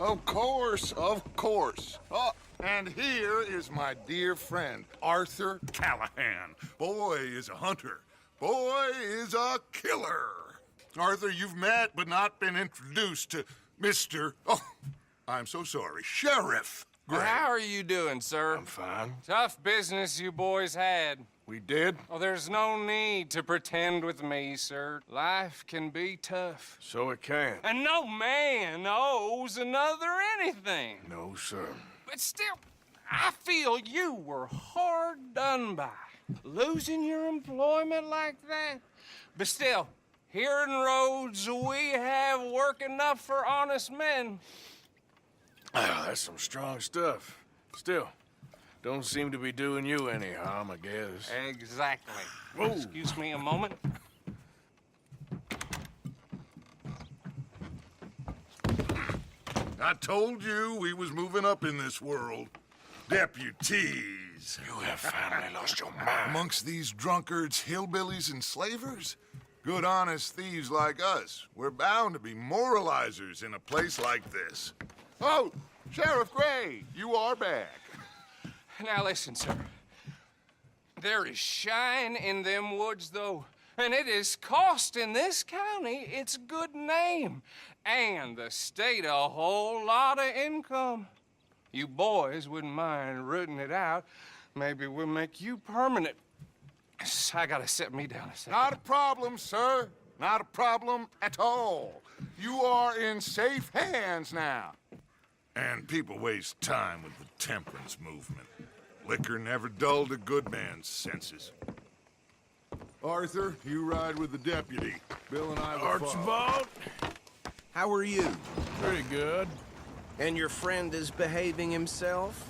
Of course, of course. Oh, and here is my dear friend, Arthur Callahan. Boy is a hunter. Boy is a killer. Arthur, you've met but not been introduced to Mr. Oh, I'm so sorry, Sheriff Gray. How are you doing, sir? I'm fine. Tough business you boys had. We did? Oh, there's no need to pretend with me, sir. Life can be tough. So it can. And no man owes another anything. No, sir. But still, I feel you were hard done by. Losing your employment like that. But still, here in Rhodes, we have work enough for honest men. Ah, that's some strong stuff. Still, don't seem to be doing you any harm, I guess. Exactly. Whoa. Excuse me a moment. I told you we was moving up in this world. Deputies. You have finally lost your mind. Amongst these drunkards, hillbillies, and slavers? Good, honest thieves like us. We're bound to be moralizers in a place like this. Oh, Sheriff Gray, you are back. Now listen, sir. There is shine in them woods, though, and it is costing this county its good name and the state a whole lot of income. You boys wouldn't mind rooting it out. Maybe we'll make you permanent. I gotta sit me down a second. Not a problem, sir. Not a problem at all. You are in safe hands now. And people waste time with the temperance movement. Liquor never dulled a good man's senses. Arthur, you ride with the deputy. Bill and I will follow. Archibald? How are you? Pretty good. And your friend is behaving himself?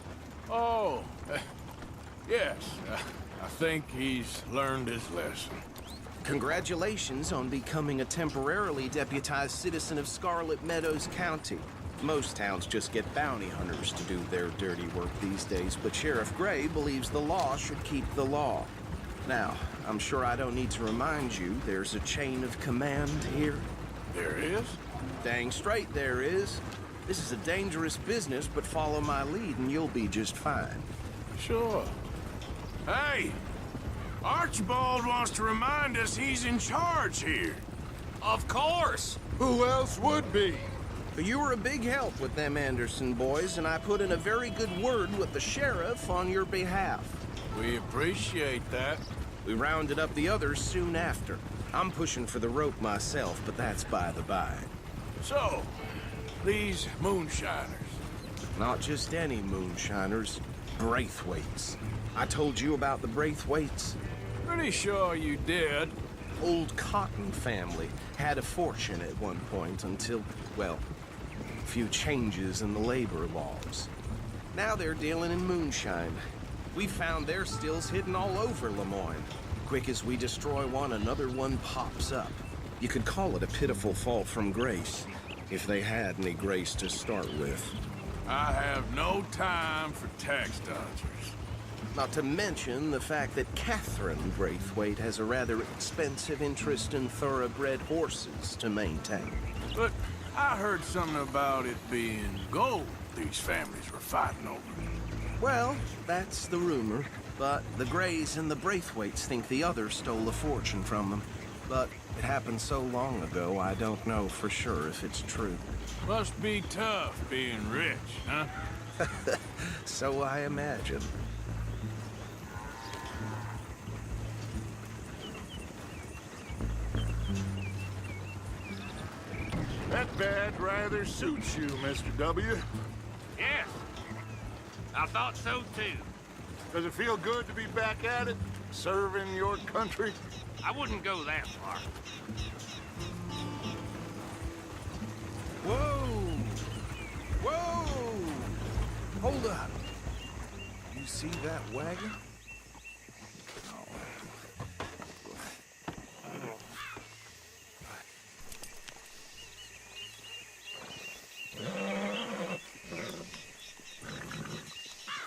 Oh, yes. I think he's learned his lesson. Congratulations on becoming a temporarily deputized citizen of Scarlet Meadows County. Most towns just get bounty hunters to do their dirty work these days, but Sheriff Gray believes the law should keep the law. Now, I'm sure I don't need to remind you there's a chain of command here. There is? Dang straight there is. This is a dangerous business, but follow my lead and you'll be just fine. Sure. Hey! Archibald wants to remind us he's in charge here. Of course. Who else would be? You were a big help with them Anderson boys, and I put in a very good word with the sheriff on your behalf. We appreciate that. We rounded up the others soon after. I'm pushing for the rope myself, but that's by the by. So, these moonshiners. Not just any moonshiners, Braithwaites. I told you about the Braithwaites. Pretty sure you did. Old Cotton family had a fortune at one point until, well, a few changes in the labor laws. Now they're dealing in moonshine. We found their stills hidden all over Lemoyne. Quick as we destroy one, another one pops up. You could call it a pitiful fall from grace, if they had any grace to start with. I have no time for tax dodgers. Not to mention the fact that Catherine Braithwaite has a rather expensive interest in thoroughbred horses to maintain. But I heard something about it being gold these families were fighting over. Well, that's the rumor. But the Grays and the Braithwaites think the others stole a fortune from them. But it happened so long ago, I don't know for sure if it's true. Must be tough being rich, huh? So I imagine. That badge rather suits you, Mr. W. Yes, I thought so too. Does it feel good to be back at it, serving your country? I wouldn't go that far. Whoa! Whoa! Hold up. You see that wagon?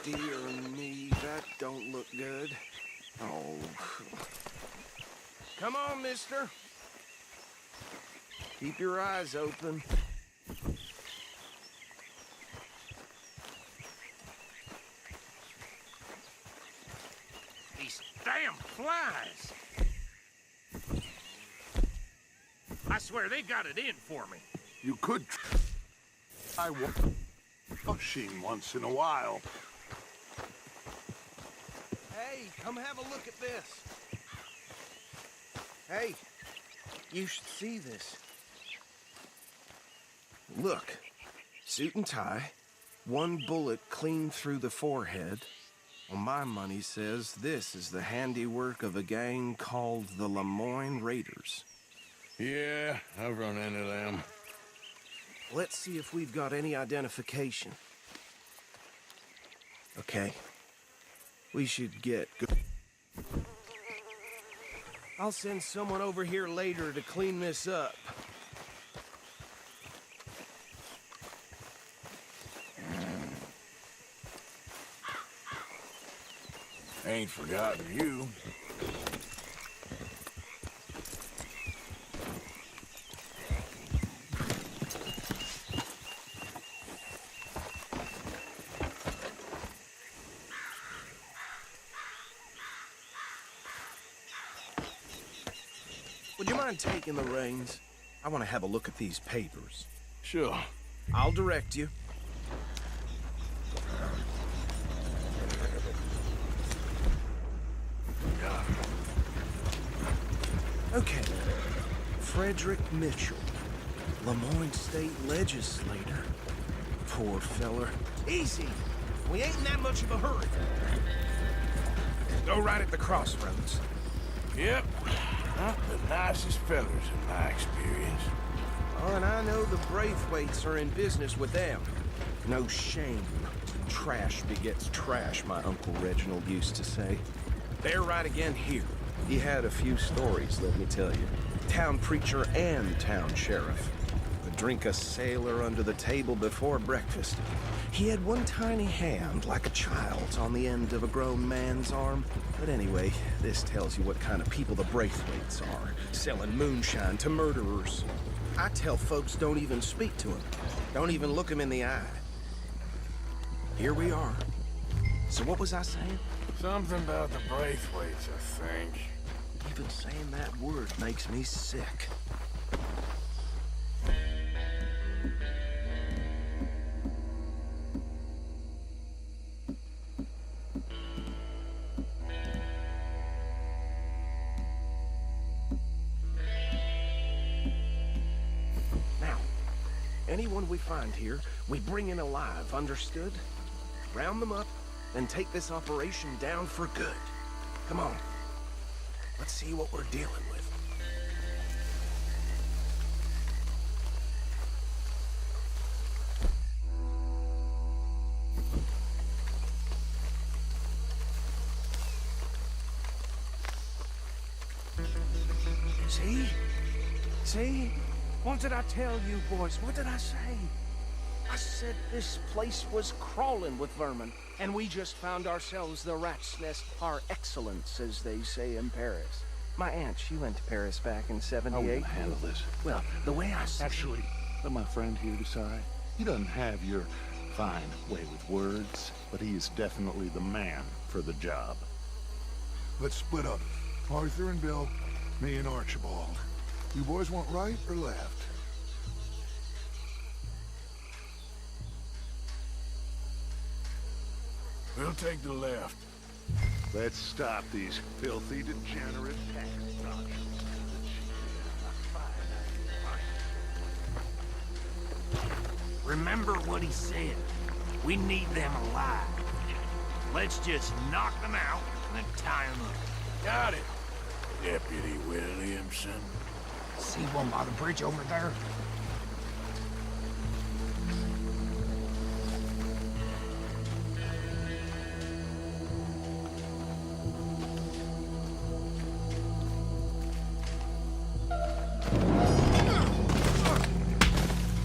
Dear me, that don't look good. Oh. Come on, mister. Keep your eyes open. these damn flies. I swear they got it in for me. You could try washing once in a while. Hey, come have a look at this. Hey, you should see this. Look, suit and tie, one bullet clean through the forehead. Well, my money says this is the handiwork of a gang called the Lemoyne Raiders. Yeah, I've run into them. Let's see if we've got any identification. Okay. We should get good. I'll send someone over here later to clean this up. Ain't forgotten you. Would you mind taking the reins? I want to have a look at these papers. Sure. I'll direct you. Okay. Frederick Mitchell, Lemoyne State Legislator. Poor feller. Easy. We ain't in that much of a hurry. Go right at the crossroads. Yep. Not the nicest fellers in my experience. Oh, and I know the Braithwaites are in business with them. No shame. Trash begets trash, my Uncle Reginald used to say. They're right again here. He had a few stories, let me tell you. Town preacher and town sheriff. Would drink a sailor under the table before breakfast. He had one tiny hand, like a child's, on the end of a grown man's arm. But anyway, this tells you what kind of people the Braithwaites are, selling moonshine to murderers. I tell folks don't even speak to him. Don't even look him in the eye. Here we are. So what was I saying? Something about the Braithwaites, I think. Even saying that word makes me sick. Now, anyone we find here, we bring in alive, understood? Round them up, and take this operation down for good. Come on. Let's see what we're dealing with. See? See? What did I tell you, boys? What did I say? I said this place was crawling with vermin, and we just found ourselves the rat's nest par excellence, as they say in Paris. My aunt, she went to Paris back in '78. How will handle this? Well, the way I see Actually, let my friend here decide. He doesn't have your fine way with words, but he is definitely the man for the job. Let's split up. Arthur and Bill, me and Archibald. You boys want right or left? We'll take the left. Let's stop these filthy, degenerate tax dodgers. Remember what he said. We need them alive. Let's just knock them out and then tie them up. Got it. Deputy Williamson. See one by the bridge over there?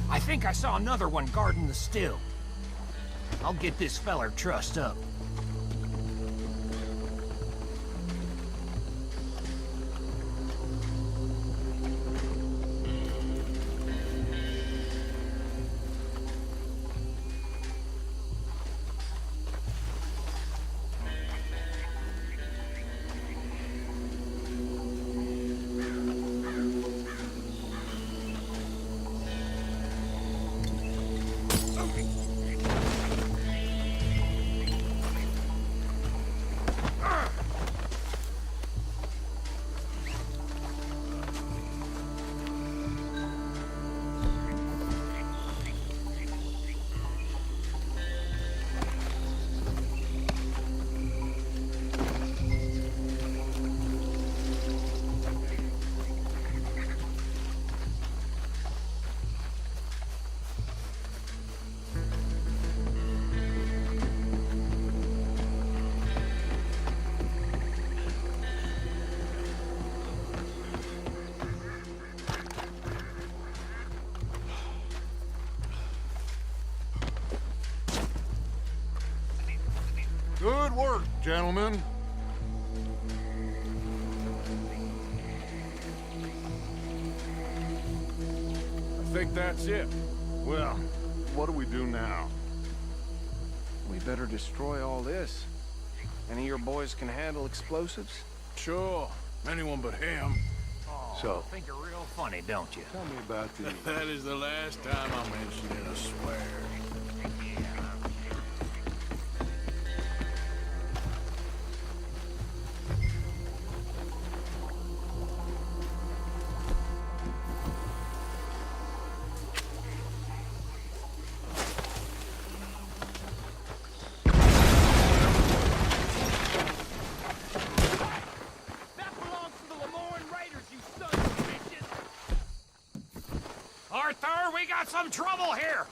I think I saw another one guarding the still. I'll get this feller trussed up. gentlemen. I think that's it. Well, what do we do now? We better destroy all this. Any of your boys can handle explosives? Sure. Anyone but him. So, Think you're real funny, don't you? tell me about the... That is the last time I mentioned it, I swear. Arthur, we got some trouble here!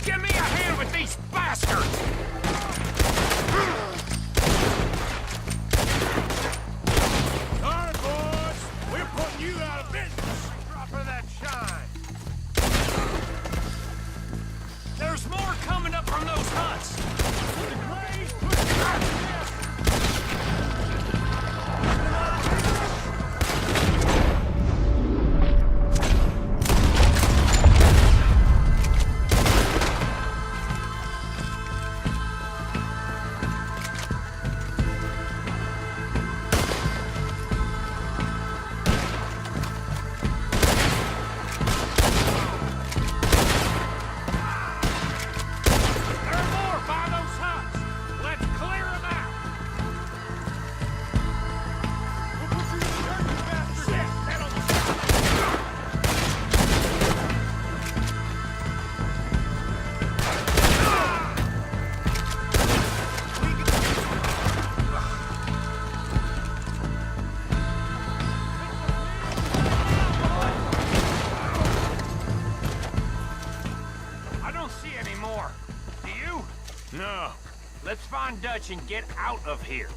Give me a hand with these bastards! All right, boys. We're putting you out of business. Drop of that shine. There's more coming up from those huts. There are more by those huts. Let's clear them out. Shit, head on the I don't see any more. Do you? No, Let's find Dutch and get out of here.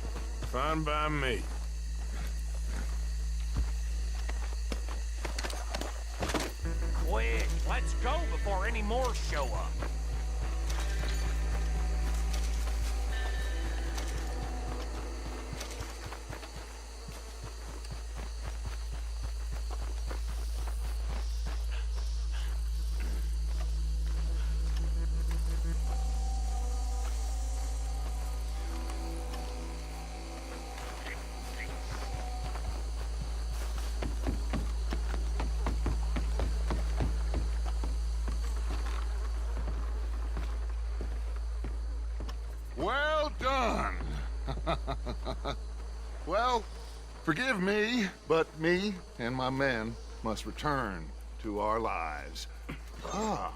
fine by me. Quick, let's go before any more show up. Well done. Well, forgive me, but me and my men must return to our lives. Ah,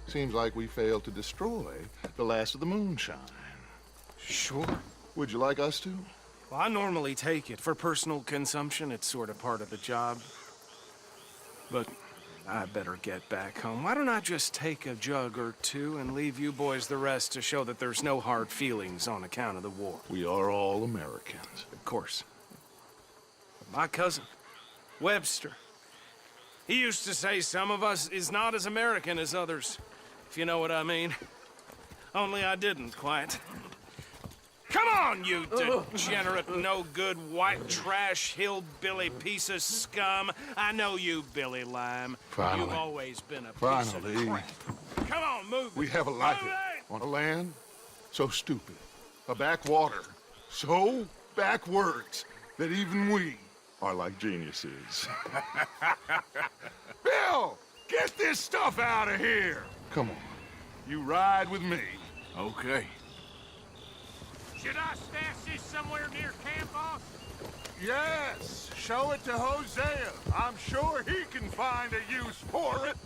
seems like we failed to destroy the last of the moonshine. Sure. Would you like us to? Well, I normally take it. For personal consumption, it's sort of part of the job. But I better get back home. Why don't I just take a jug or two and leave you boys the rest to show that there's no hard feelings on account of the war? We are all Americans. Of course. My cousin, Webster, he used to say some of us is not as American as others, if you know what I mean. Only I didn't quite. Come on, you degenerate, no-good, white trash, hillbilly piece of scum. I know you, Billy Lime. Finally. You've always been a piece Finally. of crap. Come on, move We it. have a life Move it. on a land so stupid, a backwater so backwards that even we are like geniuses. Bill, get this stuff out of here. Come on, you ride with me. Okay. Should I stash this somewhere near camp, boss? Yes, show it to Hosea. I'm sure he can find a use for it.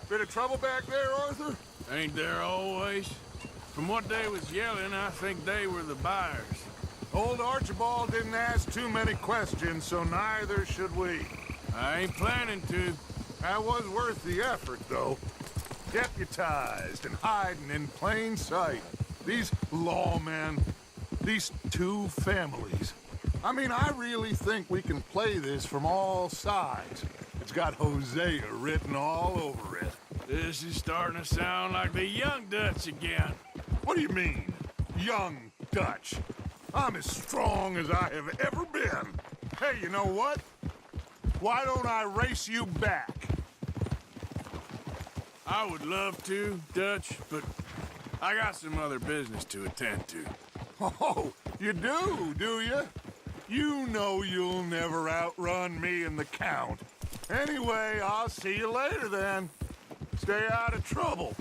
Bit of trouble back there, Arthur? Ain't there always? From what they was yelling, I think they were the buyers. Old Archibald didn't ask too many questions, so neither should we. I ain't planning to. That was worth the effort, though. Deputized and hiding in plain sight. these lawmen, these two families. I mean, I really think we can play this from all sides. It's got Hosea written all over it. This is starting to sound like the Young Dutch again. What do you mean, young Dutch? I'm as strong as I have ever been. Hey, you know what? Why don't I race you back? I would love to, Dutch, but I got some other business to attend to. Oh, you do you? You know you'll never outrun me and the Count. Anyway, I'll see you later then. Stay out of trouble.